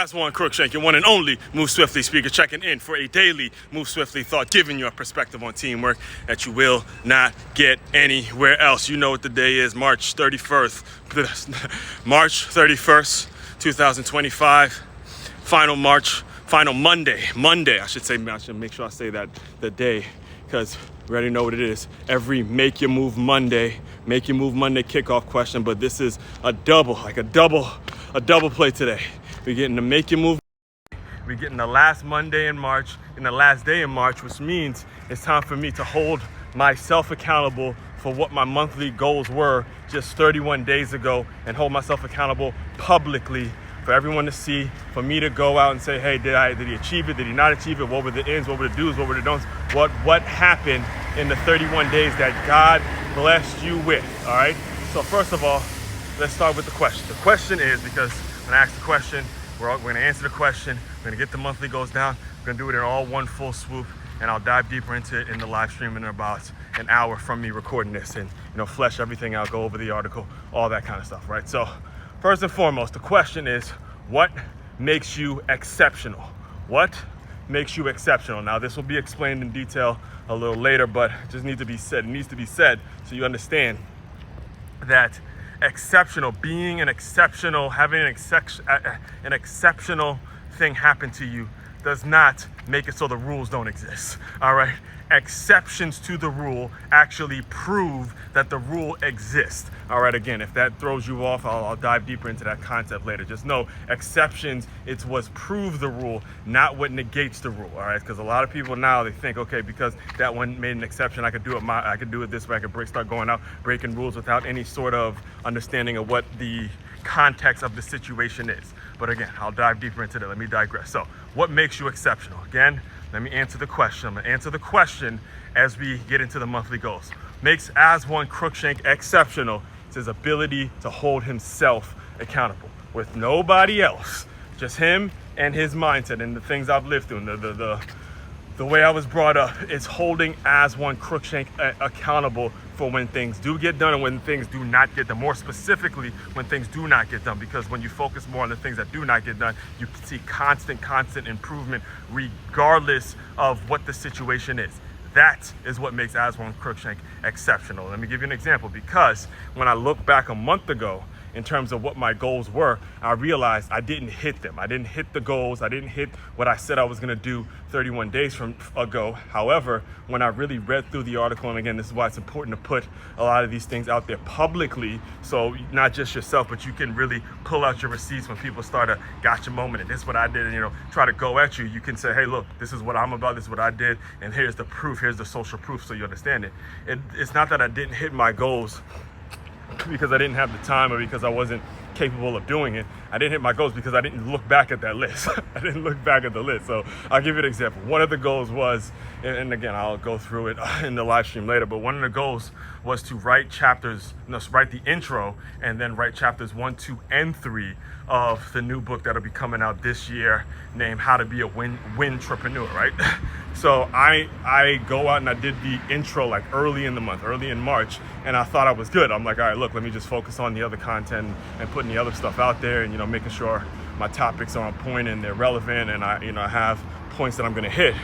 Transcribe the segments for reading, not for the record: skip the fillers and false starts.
Aswand Cruickshank, your one and only Move Swiftly speaker, checking in for a daily Move Swiftly thought, giving you a perspective on teamwork that you will not get anywhere else. You know what the day is, March 31st, March 31st, 2025, final Monday, I should make sure I say that the day, because we already know what it is. Every Make Your Move Monday kickoff question, but this is a double play today. We're getting the Make Your Move. We're getting the last Monday in March and the last day in March, which means it's time for me to hold myself accountable for what my monthly goals were just 31 days ago, and hold myself accountable publicly for everyone to see, for me to go out and say, hey, did he achieve it? Did he not achieve it? What were the ins? What were the do's? What were the don'ts? What happened in the 31 days that God blessed you with? All right. So first of all, let's start with the question. The question is, because when I ask the question, we're going to answer the question. We're going to get the monthly goals down. We're going to do it in all one full swoop, and I'll dive deeper into it in the live stream in about an hour from me recording this, and flesh everything out, go over the article, all that kind of stuff, right? So first and foremost, the question is, what makes you exceptional? What makes you exceptional? Now, this will be explained in detail a little later, but it just needs to be said. It needs to be said so you understand that exceptional, being an exceptional, having an exceptional thing happen to you does not make it so the rules don't exist, all right? Exceptions to the rule actually prove that the rule exists. All right, again, if that throws you off, I'll dive deeper into that concept later. Just know exceptions, it's what proves the rule, not what negates the rule, all right? Because a lot of people now, they think, okay, because that one made an exception, I could do it this way, I could start going out, breaking rules without any sort of understanding of what the context of the situation is. But again, I'll dive deeper into that. Let me digress. So what makes you exceptional? Again, let me answer the question. I'm going to answer the question as we get into the monthly goals. Makes Aswand Cruickshank exceptional is his ability to hold himself accountable with nobody else, just him and his mindset and the things I've lived through, and the way I was brought up. Is holding Aswand Cruickshank accountable for when things do get done and when things do not get done. More specifically, when things do not get done, because when you focus more on the things that do not get done, you can see constant improvement regardless of what the situation is. That is what makes Aswand Cruickshank exceptional. Let me give you an example, because when I look back a month ago in terms of what my goals were, I realized I didn't hit them. I didn't hit the goals. I didn't hit what I said I was gonna do 31 days ago. However, when I really read through the article, and again, this is why it's important to put a lot of these things out there publicly, so not just yourself, but you can really pull out your receipts when people start a gotcha moment, and this is what I did, and try to go at you. You can say, hey, look, this is what I'm about, this is what I did, and here's the proof, here's the social proof, so you understand it. It's not that I didn't hit my goals because I didn't have the time or because I wasn't capable of doing it. I didn't hit my goals because I didn't look back at that list. I didn't look back at the list. So I'll give you an example. One of the goals was, and again, I'll go through it in the live stream later, but one of the goals was to write the intro and then write chapters 1, 2, and 3 of the new book that'll be coming out this year, named How to Be a Win-Trepreneur, right? So I go out and I did the intro like early in March, and I thought I was good. I'm like, all right, look, let me just focus on the other content and putting the other stuff out there, and making sure my topics are on point and they're relevant, and I have points that I'm gonna hit.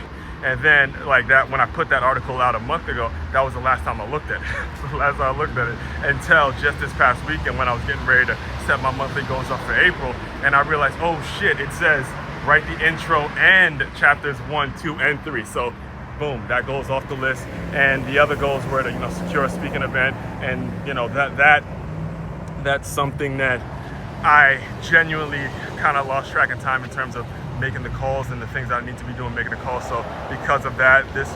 And then like that, when I put that article out a month ago, that was the last time I looked at it. The last time I looked at it until just this past weekend when I was getting ready to set my monthly goals up for April, and I realized, oh shit, it says write the intro and chapters 1, 2, and 3. So boom, that goes off the list. And the other goals were to secure a speaking event, and that's something that I genuinely kind of lost track of time in terms of making the calls and the things I need to be doing, making the calls. So because of that, this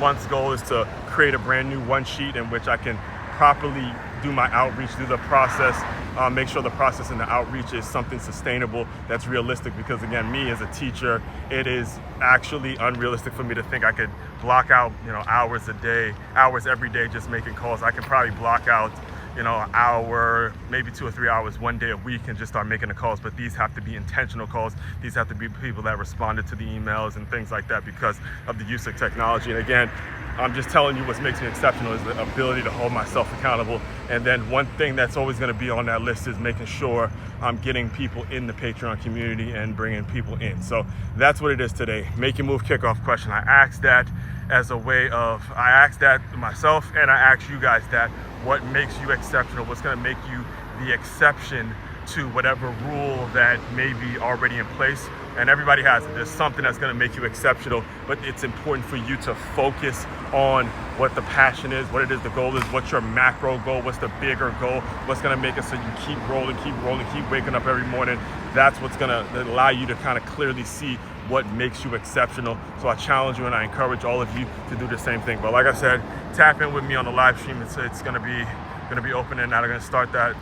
month's goal is to create a brand new one sheet in which I can properly do my outreach, do the process, make sure the process and the outreach is something sustainable, that's realistic, because again, me as a teacher, it is actually unrealistic for me to think I could block out hours every day just making calls. I can probably block out an hour, maybe 2 or 3 hours, one day a week, and just start making the calls. But these have to be intentional calls. These have to be people that responded to the emails and things like that because of the use of technology. And again, I'm just telling you what makes me exceptional is the ability to hold myself accountable. And then one thing that's always going to be on that list is making sure I'm getting people in the Patreon community and bringing people in. So that's what it is today. Make your move kickoff question. I asked that as a way of, I asked that myself and I asked you guys that. What makes you exceptional? What's going to make you the exception to whatever rule that may be already in place? And everybody has it. There's something that's going to make you exceptional, but it's important for you to focus on what the passion is, what it is the goal is, what's your macro goal, what's the bigger goal, what's going to make it so you keep rolling, keep waking up every morning. That's what's going to allow you to kind of clearly see what makes you exceptional. So I challenge you and I encourage all of you to do the same thing. But like I said, tap in with me on the live stream. It's going to be opening. Now they're going to start that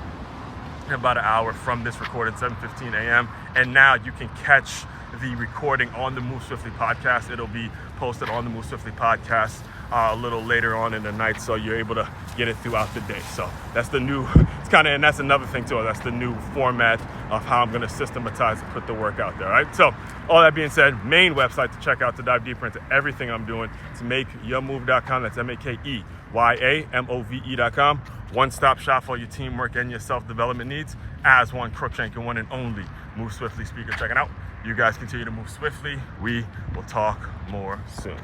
in about an hour from this recording, 7:15 a.m. And now you can catch the recording on the Move Swiftly podcast. It'll be posted on the Move Swiftly podcast a little later on in the night, so you're able to get it throughout the day. So that's the new, and that's another thing too. That's the new format of how I'm going to systematize and put the work out there. All right. So all that being said, main website to check out to dive deeper into everything I'm doing is makeyourmove.com. That's makeyourmove.com. One-stop shop for your teamwork and your self-development needs. Aswand Cruickshank, your one and only Move Swiftly speaker. Checking out. You guys continue to move swiftly. We will talk more soon.